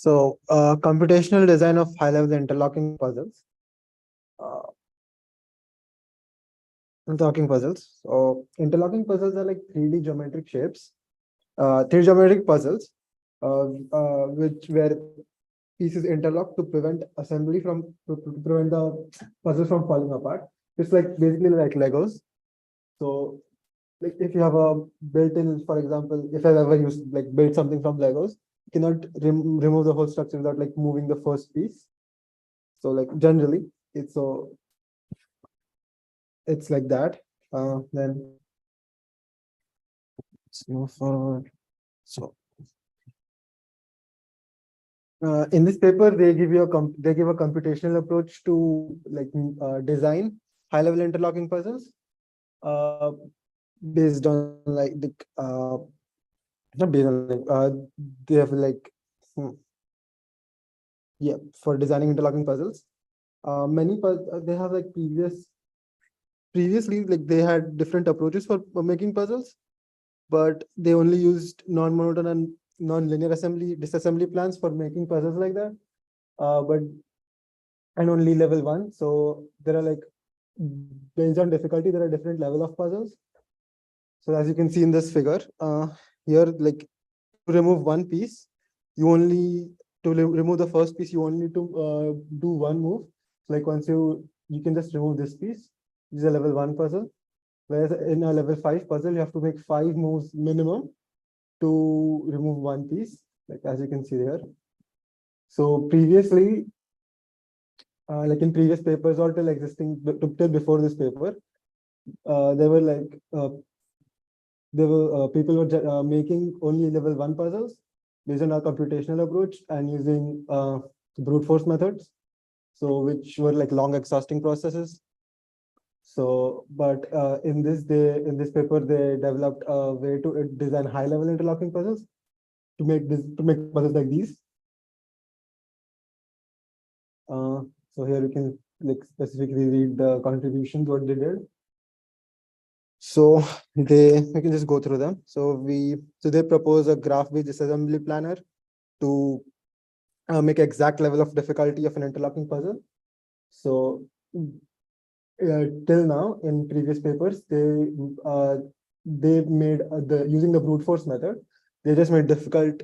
Computational design of high-level interlocking puzzles. Uh, interlocking puzzles. So interlocking puzzles are like 3D geometric shapes, 3D geometric puzzles, which where pieces interlock to prevent assembly from to prevent the puzzle from falling apart. It's like basically like Legos. So like if you have a built-in, for example, if I've ever used like built something from Legos, you cannot remove the whole structure without like moving the first piece. So like generally, it's like that. Then let's move forward. So in this paper, they give you they give a computational approach to like design high-level interlocking puzzles based on like the not based on like they have like yeah, for designing interlocking puzzles. They have like previously like they had different approaches for making puzzles, but they only used non-monotone and non-linear disassembly plans for making puzzles like that. And only level 1. So there are like, based on difficulty, there are different level of puzzles. So as you can see in this figure, here, like to remove one piece, remove the first piece, you only need to do one move. Like once you can just remove this piece. This is a level 1 puzzle. Whereas in a level 5 puzzle, you have to make 5 moves minimum to remove one piece, like as you can see there. So previously, like in previous papers or till before this paper, there were like people were making only level 1 puzzles based on our computational approach and using brute force methods, so which were like long exhausting processes. So, but in this paper, they developed a way to design high-level interlocking puzzles to make puzzles like these. So here you can like specifically read the contributions what they did. So we can just go through them. So they propose a graph-based disassembly planner to make exact level of difficulty of an interlocking puzzle. So till now, in previous papers, they made using the brute force method. They just made difficult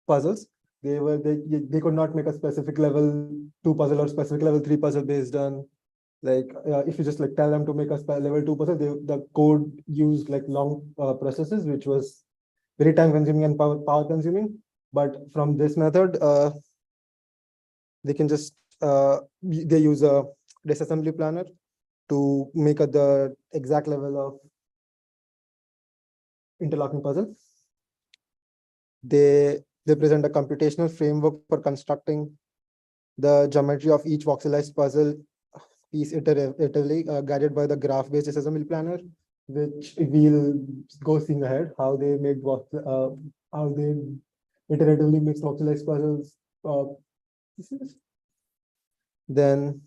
puzzles. They could not make a specific level 2 puzzle or specific level 3 puzzle based on like if you just like tell them to make a level 2 puzzle, the code used like long processes, which was very time consuming and power consuming. But from this method, they can just they use a disassembly planner to make the exact level of interlocking puzzle. They present a computational framework for constructing the geometry of each voxelized puzzle piece iteratively, guided by the graph-based disassembly planner, which we'll go seeing ahead how they how they iteratively mix voxelized puzzles. Then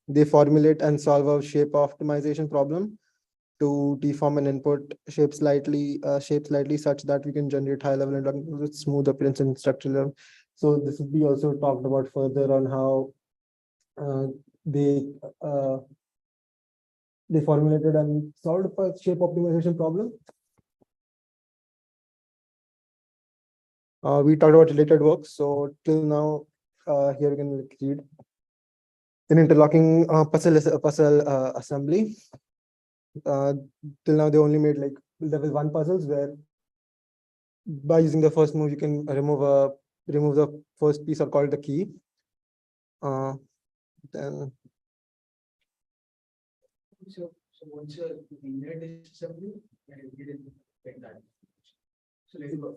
they formulate and solve a shape optimization problem to deform an input shape slightly such that we can generate high level interlocking with smooth appearance and structural level. So this will be also talked about further on how they formulated and solved a shape optimization problem. We talked about related work. So till now, here we can read an interlocking puzzle assembly. Till now, they only made like level 1 puzzles where by using the first move, you can remove the first piece or call it the key. Then so once you're linear disassembly, you didn't take that. So let's go.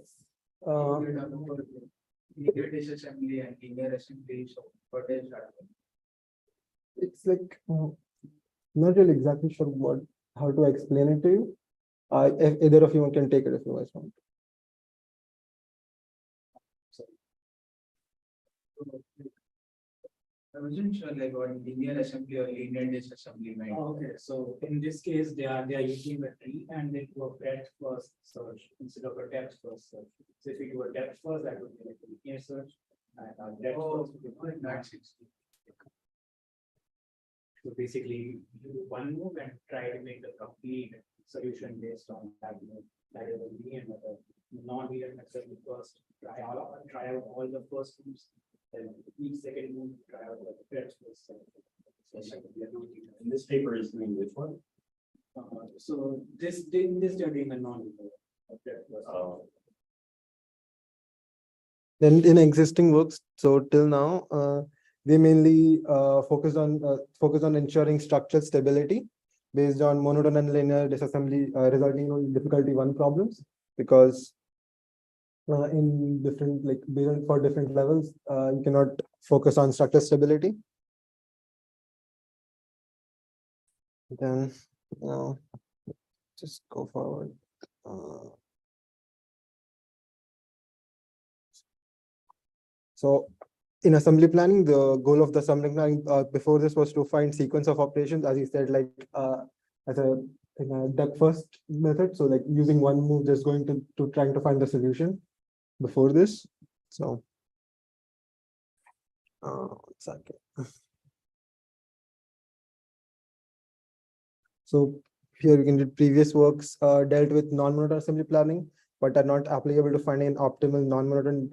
Linear disassembly and linear assembly. So what is that? It's like not really exactly sure how to explain it to you. If either of you can take it if you guys want. I wasn't sure like what linear assembly or linear disassembly meant. Okay, so in this case, they are using a tree and they do a breadth first search instead of a depth first search. So if you do a depth first, that would be like a linear search. And breadth first would be not 60. So basically, do one move and try to make the complete solution based on that move. That is a linear method. Non-linear method, you first try out all the first moves, then each second move, try out the breadth first. And this paper is doing which one? So this they're doing a non-linear. Then in existing works, so till now, they mainly focus on ensuring structural stability based on monotone and linear disassembly, resulting in difficulty one problems, because in different for different levels, you cannot focus on structural stability. Then now, just go forward. So in assembly planning, the goal of the assembly planning before this was to find sequence of operations, as you said, like as a in a depth first method. So like using one move, just going to trying to find the solution before this. So one second. So here you can read previous works dealt with non-monotone assembly planning, but are not applicable to finding an optimal non-monotone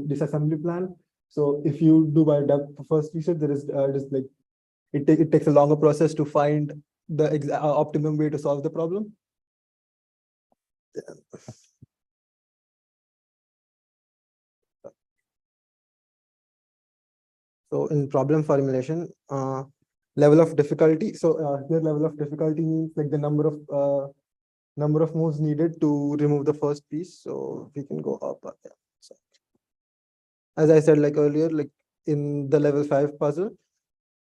disassembly plan. So if you do by depth first research, there is just like it takes a longer process to find the optimum way to solve the problem. So in problem formulation, level of difficulty. So here level of difficulty means like the number of moves needed to remove the first piece. So we can go up. Yeah. So, as I said like earlier, like in the level 5 puzzle,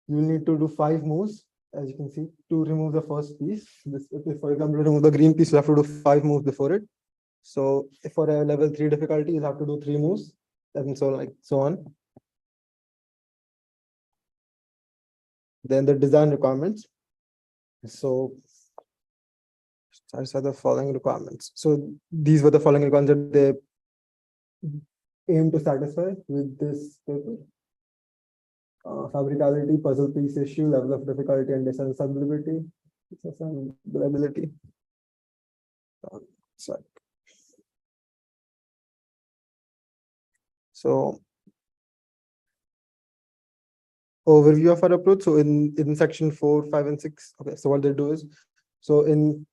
you need to do 5 moves, as you can see, to remove the first piece. This, if, for example, to remove the green piece, you have to do 5 moves before it. So if for a level 3 difficulty, you'll have to do 3 moves, and so on. Then the design requirements. So these are the following requirements. So these were the following requirements that they aim to satisfy with this paper. Fabricability, puzzle piece issue, level of difficulty, and disassembly. So overview of our approach. So in section 4, 5, and 6. Okay, so what they do is, so in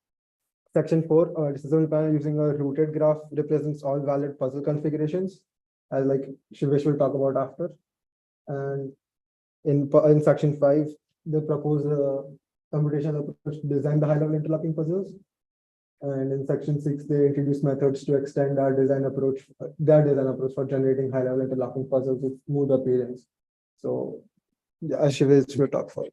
section 4, disassembly panel using a rooted graph represents all valid puzzle configurations, as like Shivesh will talk about after. And in section 5, they propose a computational approach to design the high-level interlocking puzzles. And in section 6, they introduce methods to extend their design approach for generating high-level interlocking puzzles with smooth appearance. So yeah, Shivesh will talk further.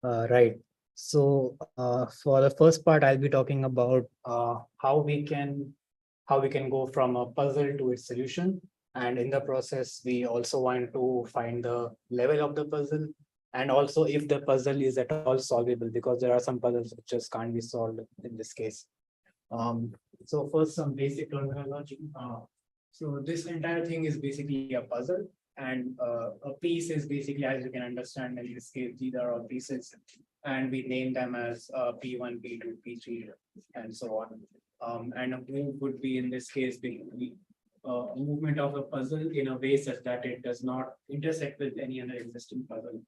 Right. So for the first part, I'll be talking about how we can go from a puzzle to its solution. And in the process, we also want to find the level of the puzzle, and also if the puzzle is at all solvable, because there are some puzzles which just can't be solved in this case. So first, some basic terminology. So this entire thing is basically a puzzle, and a piece is basically, as you can understand, in this case, these are all pieces, and we name them as P1, P2, P3, and so on. And a move would be, in this case, basically a movement of a puzzle in a way such that it does not intersect with any other existing puzzle.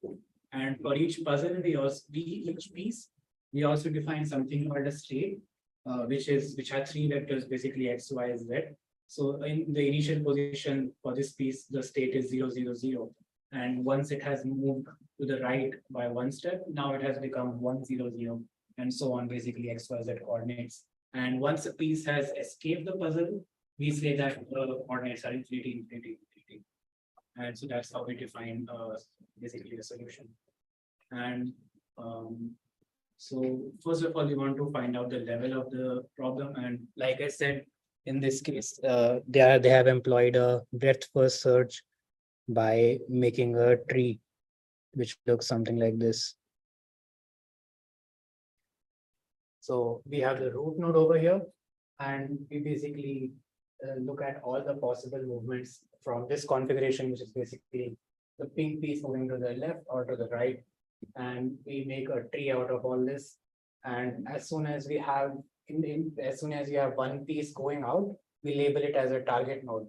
And for each puzzle, each piece, we also define something called a state, which has 3 vectors, basically X, Y, Z. So in the initial position for this piece, the state is 0, 0, 0. And once it has moved to the right by 1 step, now it has become 1, 0, 0, and so on, basically X, Y, Z coordinates. And once a piece has escaped the puzzle, we say that the coordinates are infinity, infinity, infinity. And so that's how we define basically the solution. And so first of all, we want to find out the level of the problem. And like I said, in this case, they have employed a breadth first search by making a tree, which looks something like this. So we have the root node over here, and we basically look at all the possible movements from this configuration, which is basically the pink piece moving to the left or to the right. And we make a tree out of all this. And as soon as we have as soon as you have one piece going out, we label it as a target node.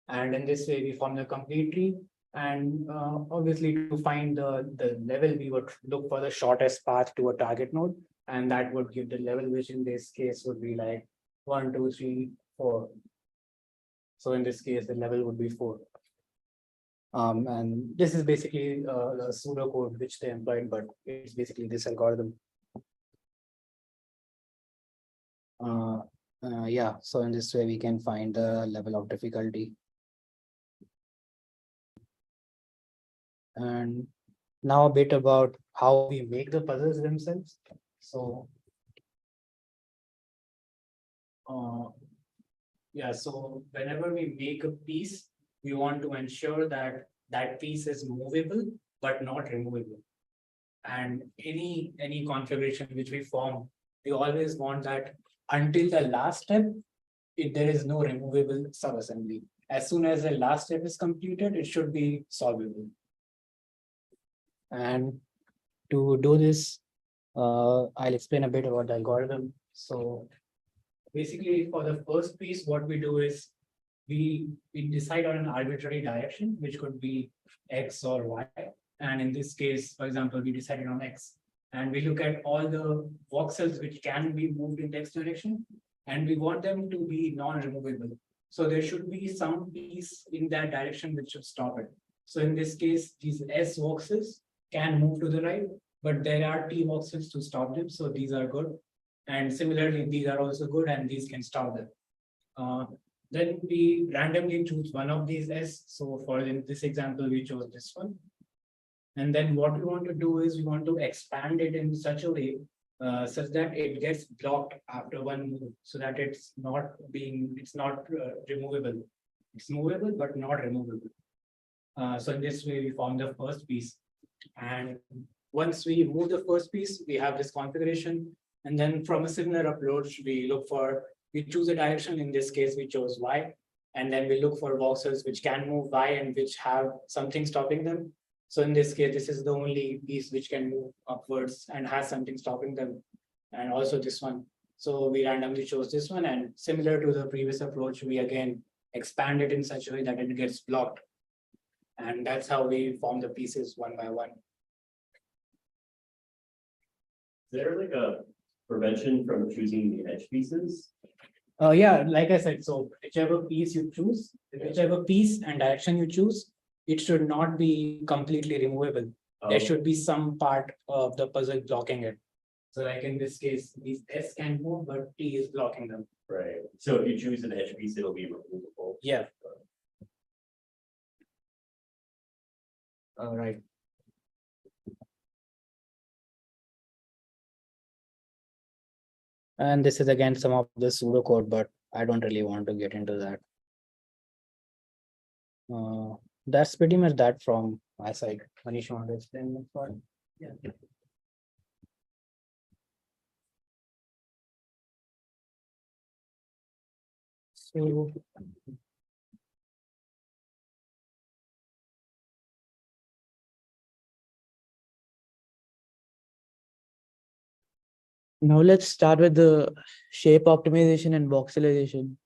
And in this way, we form the complete tree. And obviously, to find the level, we would look for the shortest path to a target node, and that would give the level, which in this case would be like 1, 2, 3, 4. So in this case, the level would be 4. And this is basically the pseudocode which they employed, but it's basically this algorithm. Yeah, so in this way we can find the level of difficulty. And now a bit about how we make the puzzles themselves. So yeah, so whenever we make a piece, we want to ensure that that piece is movable but not removable. And any configuration which we form, we always want that until the last step, there is no removable subassembly. As soon as the last step is completed, it should be solvable. And to do this, I'll explain a bit about the algorithm. So basically, for the first piece, what we do is we decide on an arbitrary direction, which could be X or Y. And in this case, for example, we decided on X. And we look at all the voxels which can be moved in the X direction, and we want them to be non-removable. So there should be some piece in that direction which should stop it. So in this case, these S voxels can move to the right, but there are T voxels to stop them. So these are good. And similarly, these are also good, and these can stop them. Then we randomly choose one of these S. So for in this example, we chose this one. And then what we want to do is we want to expand it in such a way such that it gets blocked after one move, so that it's not removable. It's movable, but not removable. So in this way, we form the first piece. And once we move the first piece, we have this configuration. And then from a similar approach, we choose a direction. In this case, we chose Y. And then we look for voxels which can move Y and which have something stopping them. So in this case, this is the only piece which can move upwards and has something stopping them. And also this one. So we randomly chose this one. And similar to the previous approach, we again expand it in such a way that it gets blocked. And that's how we form the pieces one by one. Is there like a prevention from choosing the edge pieces? Yeah, like I said, so whichever piece you choose, whichever piece and direction you choose, it should not be completely removable. There should be some part of the puzzle blocking it. So like in this case, these S can move, but T is blocking them. Right. So if you choose an edge piece, it'll be removable. Yeah. All right. And this is again some of the pseudocode, but I don't really want to get into that. That's pretty much that from my side. Manish, you want to explain next part? Yeah. So now let's start with the shape optimization and voxelization.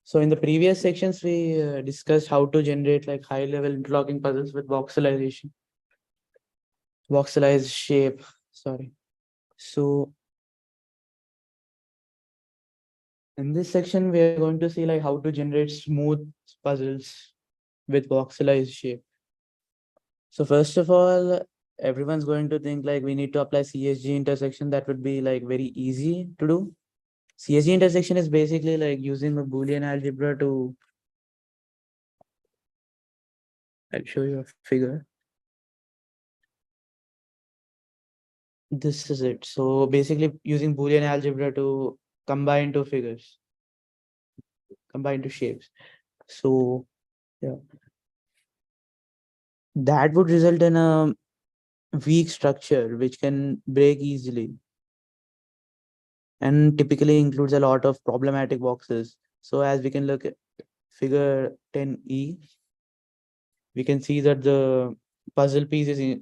So in the previous sections, we discussed how to generate like high level interlocking puzzles with voxelization. Voxelized shape, sorry. So in this section, we are going to see like how to generate smooth puzzles with voxelized shape. So first of all, everyone's going to think like we need to apply CSG intersection. That would be like very easy to do. CSG intersection is basically like using a Boolean algebra to, I'll show you a figure. This is it. So basically using Boolean algebra to combine two figures, combine two shapes. So yeah. that would result in a weak structure which can break easily and typically includes a lot of problematic boxes. So as we can look at figure 10E, we can see that the puzzle piece is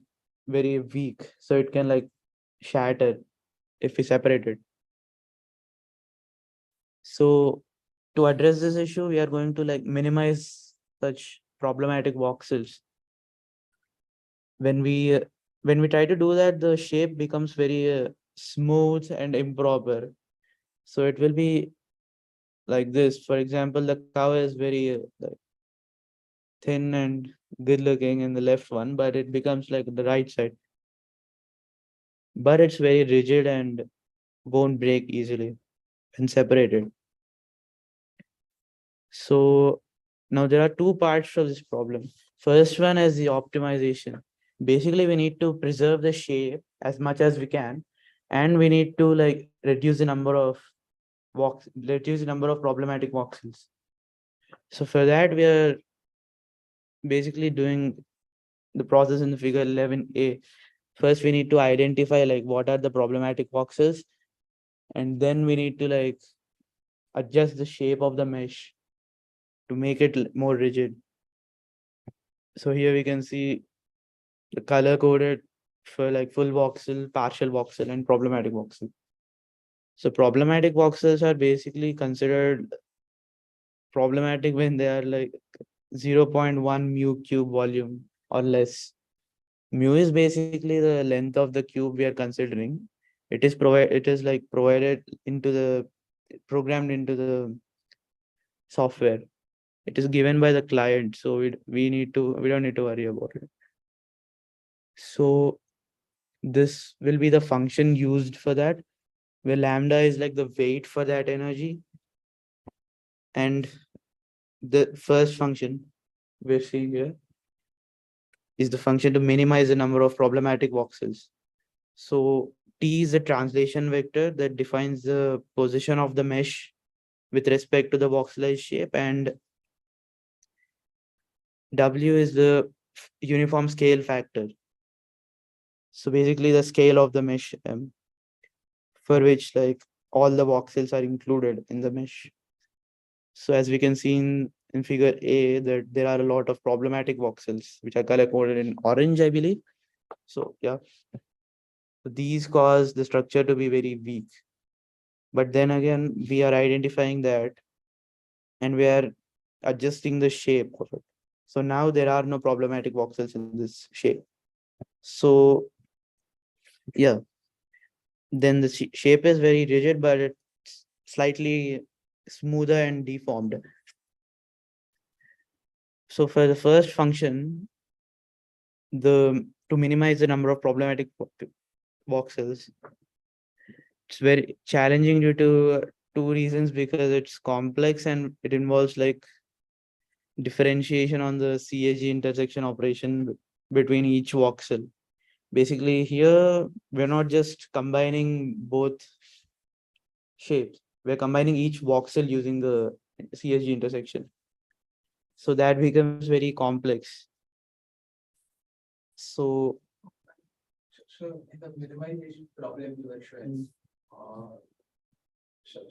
very weak, so it can like shatter if we separate it. So to address this issue, we are going to like minimize such problematic voxels. When we try to do that, the shape becomes very smooth and improper. So it will be like this. For example, the cow is very like thin and good looking in the left one, but it becomes like the right side. But it's very rigid and won't break easily when separated. So now there are two parts of this problem. First one is the optimization. Basically, we need to preserve the shape as much as we can, and we need to like reduce the number of problematic voxels. So for that, we are basically doing the process in the figure 11A. First, we need to identify like what are the problematic voxels, and then we need to like adjust the shape of the mesh to make it more rigid. So here we can see the color coded for like full voxel, partial voxel, and problematic voxel. So problematic voxels are basically considered problematic when they are like 0.1 mu cube volume or less. Mu is basically the length of the cube we are considering. It is like provided into the programmed into the software. It is given by the client, so we don't need to worry about it. So this will be the function used for that, where lambda is like the weight for that energy, and the first function we're seeing here is the function to minimize the number of problematic voxels. So T is a translation vector that defines the position of the mesh with respect to the voxelized shape, and W is the uniform scale factor. So basically the scale of the mesh for which like all the voxels are included in the mesh. So as we can see in figure A, that there are a lot of problematic voxels which are color coded in orange, I believe. So yeah, these cause the structure to be very weak. But then again, we are identifying that and we are adjusting the shape of it. So now there are no problematic voxels in this shape. So yeah, then the shape is very rigid, but it's slightly smoother and deformed. So for the first function, to minimize the number of problematic voxels, it's very challenging due to two reasons, because it's complex and it involves like differentiation on the CAG intersection operation between each voxel. Basically here we're not just combining both shapes, we're combining each voxel using the CSG intersection. So that becomes very complex. So So in the minimization problem you were showing,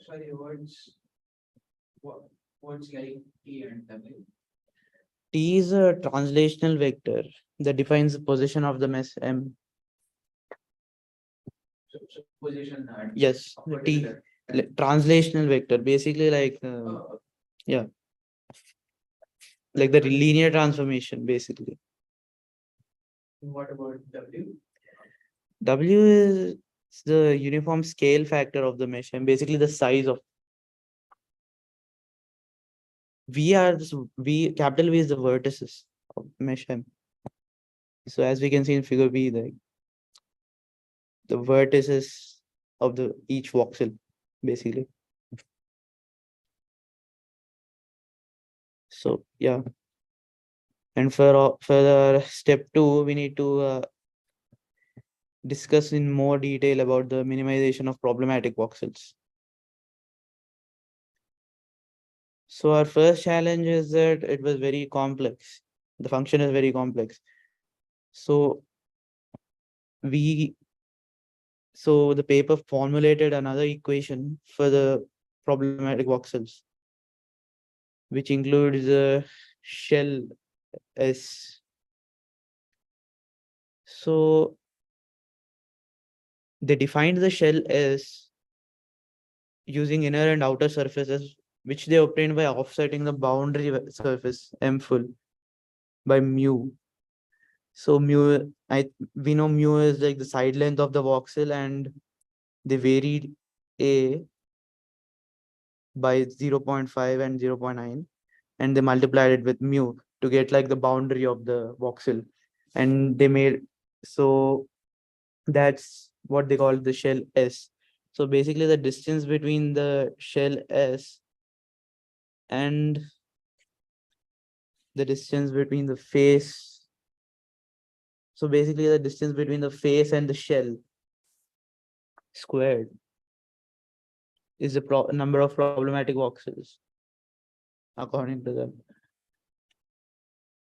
sorry, words like T and W. T is a translational vector that defines the position of the mesh M. So position and. Yes, a T particular- translational vector, basically like yeah, like the linear transformation basically. What about W? W is the uniform scale factor of the mesh and basically the size of capital V is the vertices of mesh M. So as we can see in figure B, the vertices of the each voxel basically. So yeah, and for the step 2, we need to discuss in more detail about the minimization of problematic voxels. So our first challenge is that it was very complex. The function is very complex. So so the paper formulated another equation for the problematic voxels, which includes the shell S. So they defined the shell S using inner and outer surfaces, which they obtained by offsetting the boundary surface M full by mu. So we know mu is like the side length of the voxel, and they varied A by 0.5 and 0.9, and they multiplied it with mu to get like the boundary of the voxel, and they made, so that's what they call the shell S. So basically the distance between the shell S and the distance between the face, so basically the distance between the face and the shell squared is the number of problematic voxels according to them.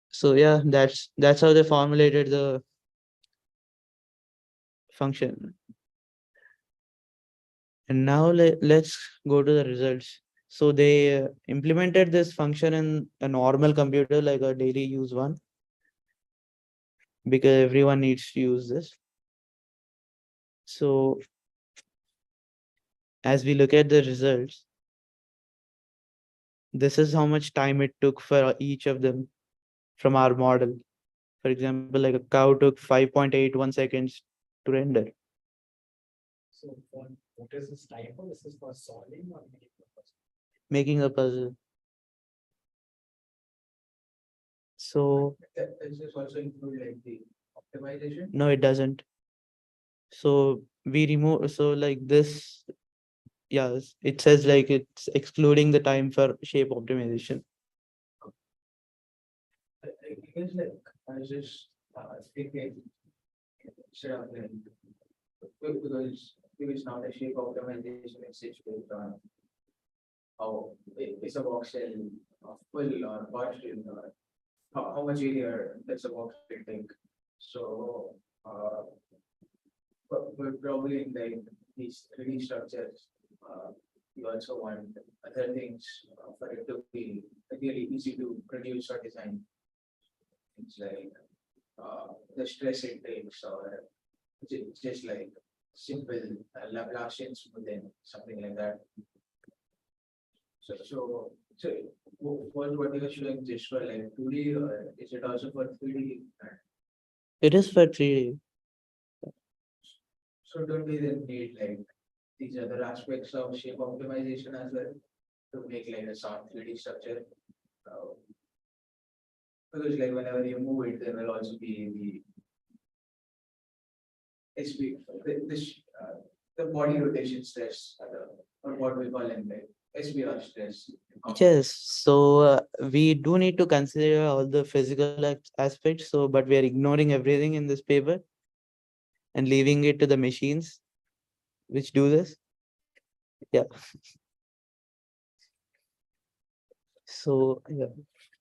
So yeah, that's how they formulated the function. And now let's go to the results. So they implemented this function in a normal computer, like a daily use one, because everyone needs to use this. So as we look at the results, this is how much time it took for each of them from our model. For example, like a cow took 5.81 seconds to render. So what is this type of? This is for solving or making the puzzle? Making a puzzle. So Does this also include like the optimization? no, it doesn't. So we remove, so like this, yes, it says like it's excluding the time for shape optimization. I guess like I was just thinking instead of like because now the shape optimization is such based on how is a voxel full or partial or how much area does a voxel take. So but probably in like these 3D structures, you also want other things for it to be really easy to produce or design. It's like the stress it takes, or just like simple Laplacian smoothing, something like that. So what you are showing just for like 2D, or is it also for 3D? It is for 3D. So don't we then need like these other aspects of shape optimization as well to make like a sound 3D structure? Because like whenever you move it, there will also be the SB, the body rotation stress, or what we call in like SBR stress. Yes, so we do need to consider all the physical aspects. So, but we are ignoring everything in this paper and leaving it to the machines which do this. Yeah. So yeah.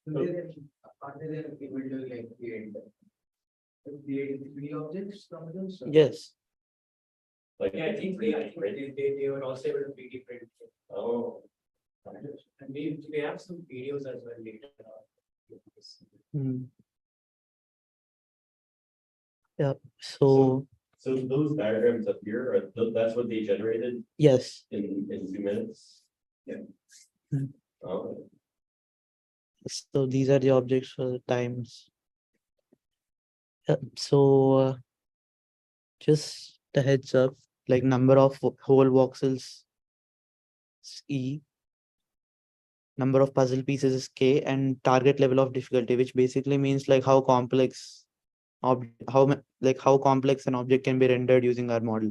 Are they then able to like create 3D objects from this? Yes. Like, Yeah, I think they were also able to 3D print. oh, And we have some videos as well later. Hmm. Yeah. So so those diagrams up here, are that's what they generated yes. in 2 minutes? Yeah. Hmm. Oh, So these are the objects for the times. Yeah. So just a heads up, like number of whole voxels is E, number of puzzle pieces is K, and target level of difficulty, which basically means like how complex how complex an object can be rendered using our model.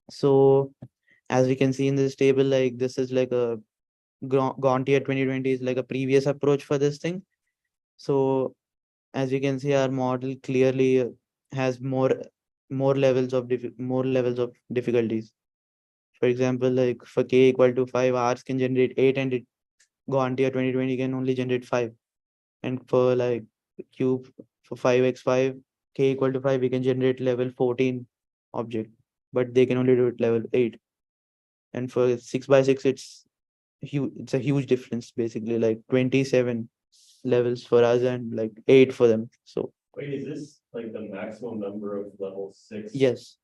So as we can see in this table, like this is like a Gontier 2020 is like a previous approach for this thing. So as you can see, our model clearly has more levels of difficulties. For example, like for k equal to 5, ours can generate 8, and Gontier 2020 can only generate 5. And for like cube for 5x5, k equal to 5, we can generate level 14 object, but they can only do it level 8. And for 6 by 6, it's huge. It's a huge difference, basically, like 27 levels for us and like 8 for them. So Wait, is this like the maximum number of level 6? yes,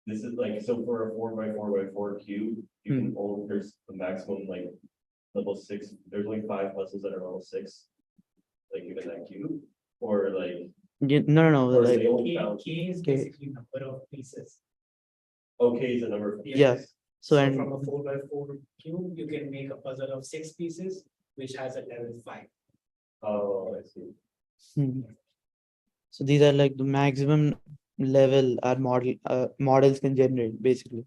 This is like, so for a 4 by 4 by 4 cube, you can only, there's the maximum like level 6, there's only 5 puzzles that are level 6. Like given that cube, or like, no, or like they only found, Key is Okay. basically number of pieces. okay, is the number of. Yeah. pieces. so So and from a 4 by 4 cube, you can make a puzzle of 6 pieces, which has a level 5. Oh, I see. so these are like the maximum level our models can generate, basically.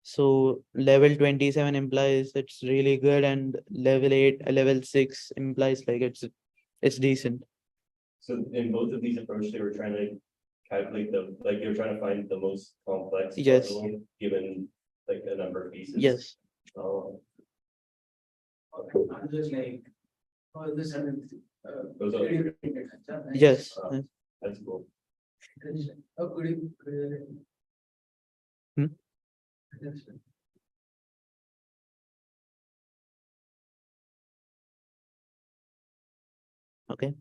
So level 27 implies it's really good, and level 8, level 6 implies like it's decent. So in both of these approaches, they were trying to calculate the, like, they were trying to find the most complex Yes. puzzle, given like a number of pieces. Yes. Oh, I'm just like, oh, this and. Those are- Yes. Uh, that's cool. Oh, could you? Hmm? Yes. Okay.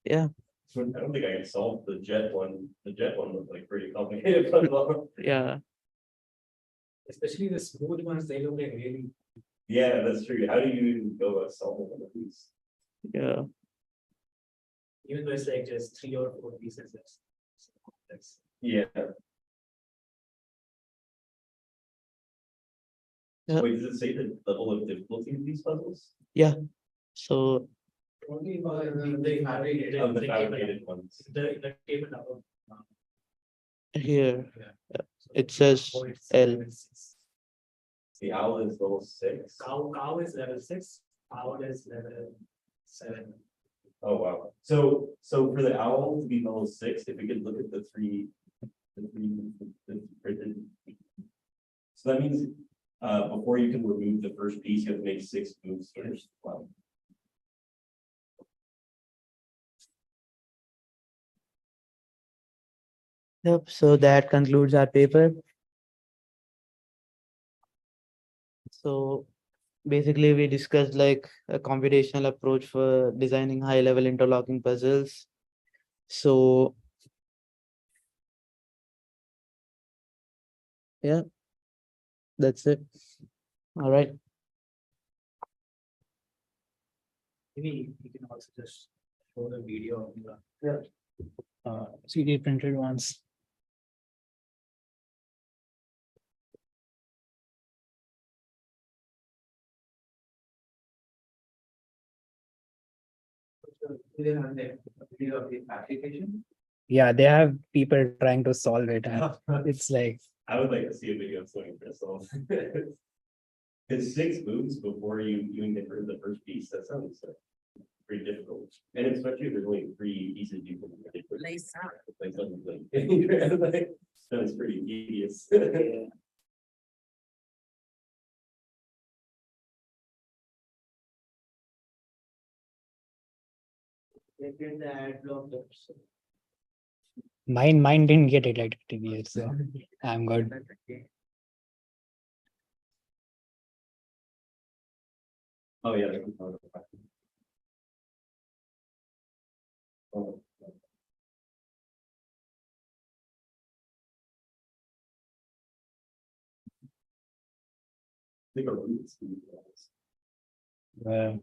Yeah. So I don't think I can solve the jet one. The jet one looked like pretty complicated puzzle. Yeah. Especially the smooth ones, they look like really. Yeah, that's true. How do you go about solving one of these? Yeah. Even though it's like just 3 or 4 pieces. That's Yeah. Yeah. Wait, does it say the level of difficulty of these puzzles? So only the fabricated- Of the fabricated ones. the table number. here Yeah. it says Oh, it's L. level 6. The owl is level 6. Cow is level 6, owl is level 7. Oh, wow. So for the owl to be level 6, if we could look at the three, printed. So that means, before you can remove the first piece, you have to make 6 moves first. Wow. Yep. So that concludes our paper. So basically we discussed like a computational approach for designing high level interlocking puzzles. So yeah, that's it. All right. Maybe you can also just show the video of the CD printed ones. Do they have the video of the application? Yeah, they have people trying to solve it, and it's like I would like to see a video of someone crystals. It's 6 moves before you even get rid of the first piece. That sounds pretty difficult. And especially if there's only 3 pieces you can. Like something like, that's pretty tedious. They did the ad block. mine didn't get elected yet, so I'm good. Oh, yeah. that's another question. Oh. I think our roots. Uh,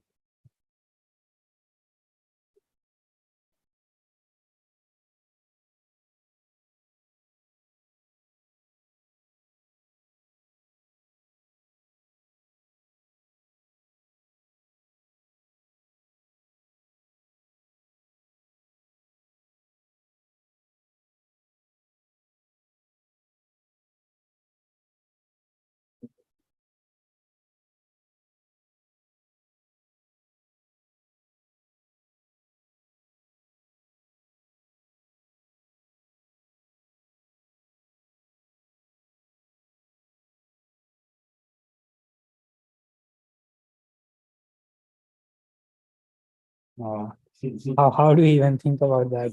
How do you even think about that?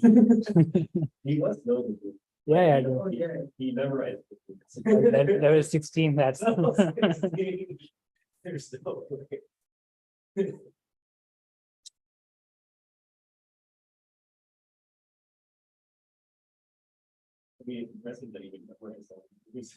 He was known. Yeah, yeah, I He- do. He memorized. Level 16, that's. There's no way. I mean, impressive that he would memorize all these.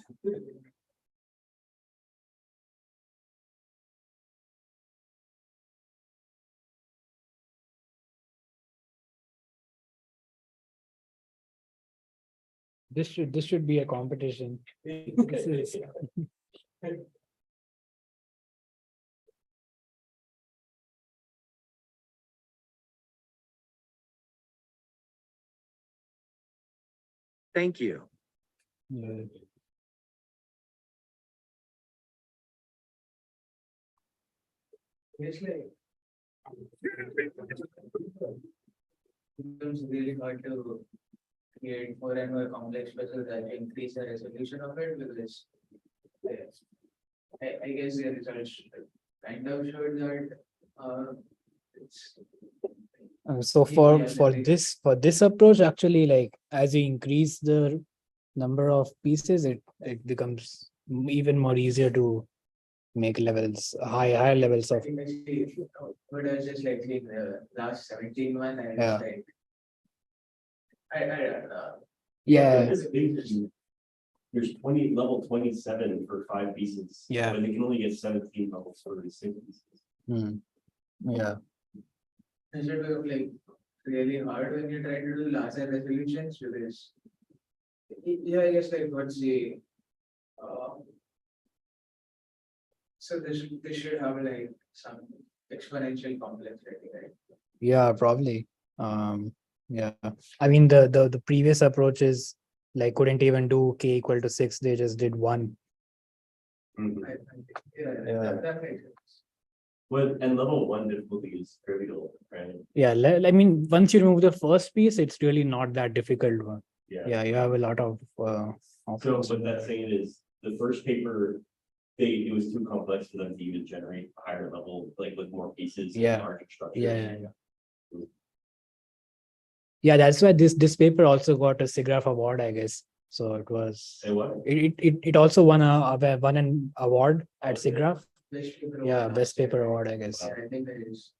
This should be a competition. This is. Thank you. Yeah. It's like. It becomes really hard to create more and more complex puzzles that increase the resolution of it because. I guess the results kind of showed that, it's. So Yeah, for this approach, actually, like as you increase the number of pieces, it becomes even more easier to make levels higher levels I of. think actually, but I was just like seeing the last 17 one and Yeah. it's like. I don't know. Yeah, This big, there's 20, level 27 for 5 pieces. Yeah. But they can only get 17 levels for 6 pieces. yeah, It should be like really hard when you try to do larger resolutions because. Yeah, I guess like what's the. So this should have like some exponential complexity, right? yeah, probably. Yeah, I mean the previous approaches like couldn't even do k equal to 6. They just did 1. Yeah, Yeah. that makes sense. Well, and level 1 difficulty is trivial, right? Yeah, I mean, once you remove the first piece, it's really not that difficult one. Yeah. Yeah, you have a lot of So options. what that's saying is the first paper, it was too complex for them to even generate a higher level, like with more pieces. and Yeah. Larger structures. Yeah. Yeah, that's why this paper also got a SIGGRAPH award, I guess. So it was. Say what? It also won an award at SIGGRAPH. Best paper Yeah, award best last year, paper right? award, I guess. Yeah, I think that is.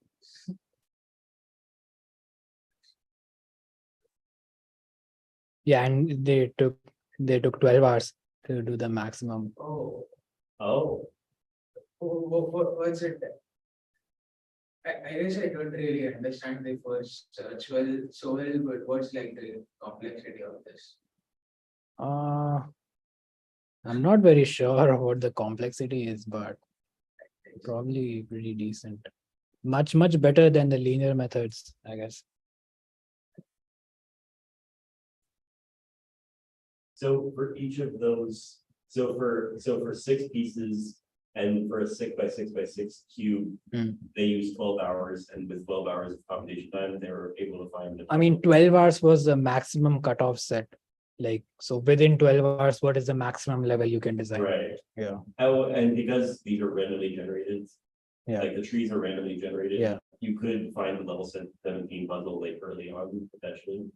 Yeah, and they took 12 hours to do the maximum. Oh, Oh, what's it? I guess I don't really understand the first search so well, but what's like the complexity of this? I'm not very sure what the complexity is, but probably pretty decent. Much better than the linear methods, I guess. so for each of those, so for 6 pieces and for a 6x6x6 cube, Hmm. they use 12 hours, and with 12 hours of computation time, they were able to find. I mean, 12 hours was the maximum cutoff set. Like, so within 12 hours, what is the maximum level you can design? Right. Yeah. Oh, and because these are randomly generated. Yeah. Like the trees are randomly generated. Yeah. You could find the level 17 puzzle like early on potentially,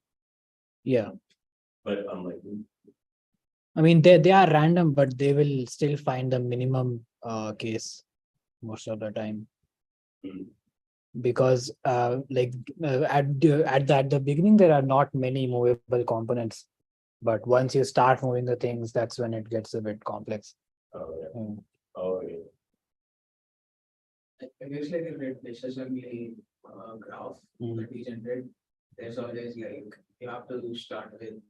Yeah. but unlikely. I mean, they are random, but they will still find the minimum case most of the time. Hmm. Because at the beginning, there are not many movable components. But once you start moving the things, that's when it gets a bit complex. Oh, yeah. Mm. Oh, yeah. I guess like if it disassembly graph Mm. that we generate, there's always like you have to start with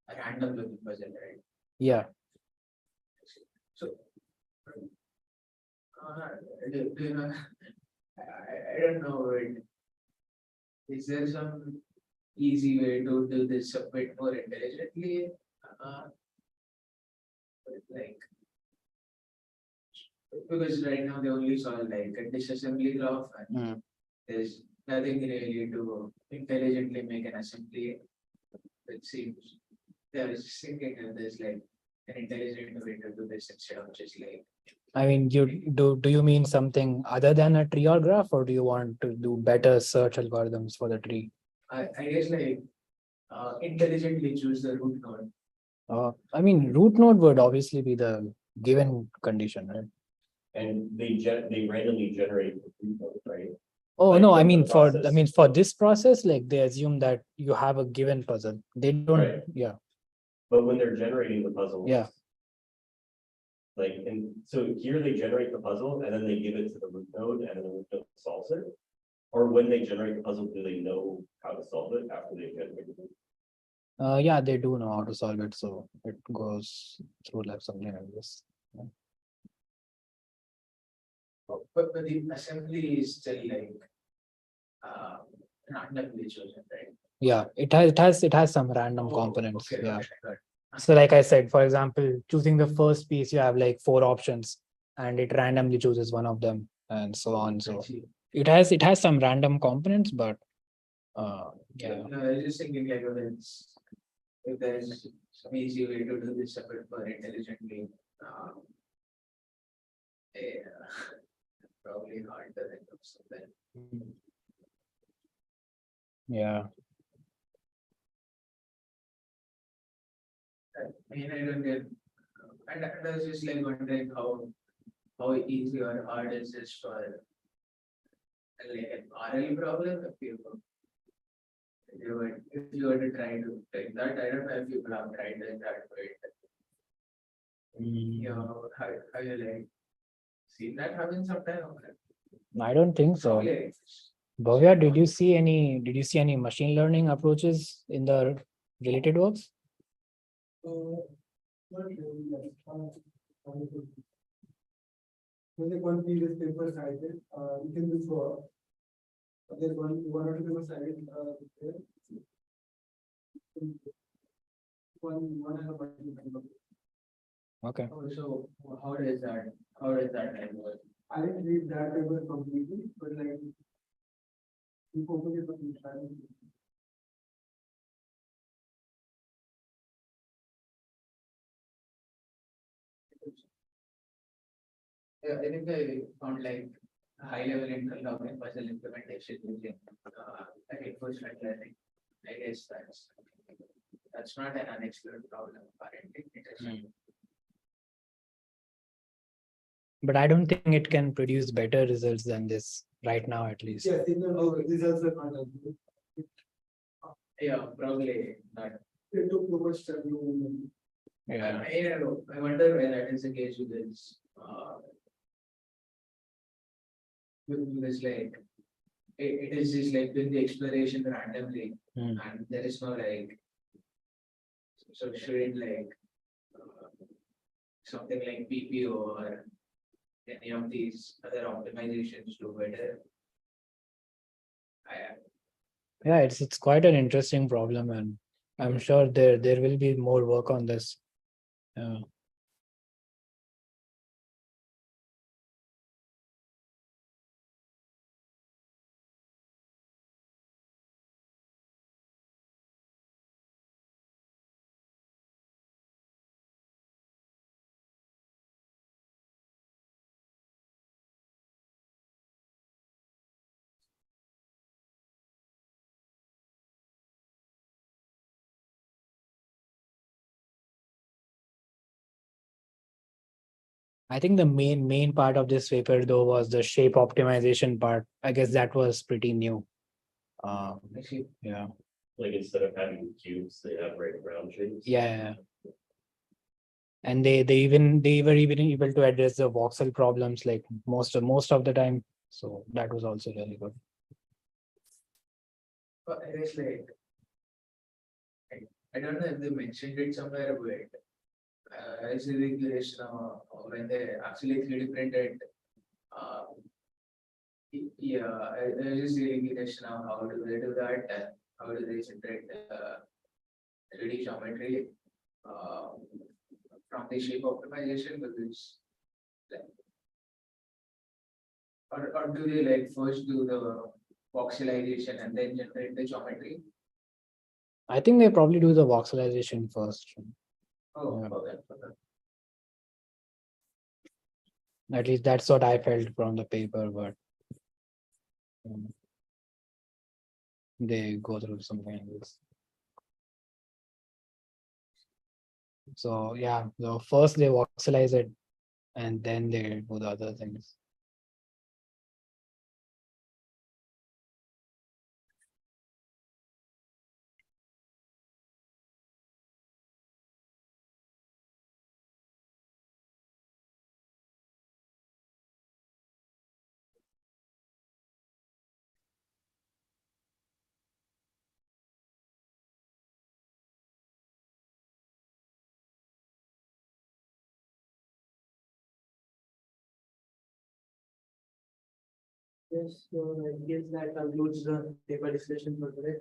a random looking puzzle, right? Yeah. So. Do you know, I don't know, but is there some easy way to do this a bit more intelligently? Like. Because right now they only saw like a disassembly graph and Mm. there's nothing really to intelligently make an assembly. It seems, I was just thinking if there's like an intelligent way to do this instead of just like I mean, do you mean something other than a tree or graph, or do you want to do better search algorithms for the tree? I guess like intelligently choose the root node. I mean, root node would obviously be the given condition, right? And they randomly generate the root node, right? Oh, Like no, the- I the mean, process. for this process, like they assume that you have a given puzzle. They don't, Right. yeah, But when they're generating the puzzle. yeah. Like, and so here they generate the puzzle and then they give it to the root node and then the root node solves it. Or when they generate the puzzle, do they know how to solve it after they generate it? Yeah, they do know how to solve it, so it goes through like something like this. But the assembly is still like randomly chosen, right? Yeah, it has some random components, Okay, yeah. okay, good. So like I said, for example, choosing the first piece, you have like 4 options and it randomly chooses one of them and so on. So it has some random components, but yeah. No, I was just thinking like if there's some easy way to do this a bit more intelligently. Yeah, probably hard to think of something. Yeah. I mean, I don't get, and I was just like wondering how easy or hard is this for like an RL problem if you were to try to take that, I don't know if you could have tried doing that, but you know, how you like seen that happen sometime? I don't think so. Probably. Bhavya, did you see any machine learning approaches in the related works? Not really, yes. There's like one previous paper cited, you can do for. There's one or two paper cited, there. One has a particular. Okay. So how does that like work? I didn't read that paper completely, but like. You focus it on each time. Yeah, I think I found like a high level interlocking puzzle implementation using like reinforcement learning. I guess that's not an unexplored problem apparently. Interesting. But I don't think it can produce better results than this right now, at least. Yes, results are not as good. Yeah, probably not. It took too much time to. Yeah. I wonder whether that is the case with this. With this like it is just like doing the exploration randomly, Hmm. and there is no like so shouldn't like something like PPO or any of these other optimizations do better. Yeah, it's quite an interesting problem, and I'm sure there will be more work on this. Yeah. I think the main part of this paper though was the shape optimization part. I guess that was pretty new. Actually, Yeah. Like instead of having cubes, they have right round shapes. Yeah. And they were even able to address the voxel problems like most of the time. So that was also really good. but I guess like I don't know if they mentioned it somewhere, but I see the curious now when they actually 3D printed. Uh, yeah, I was just really curious now how do they do that and how do they generate 3D geometry from the shape optimization because like, or do they like first do the voxelization and then generate the geometry? I think they probably do the voxelization first. Oh, Yeah. okay. At least that's what I felt from the paper, but they go through something else. So yeah, so first they voxelize it and then they do the other things. Yes, so I guess that concludes the paper discussion for today.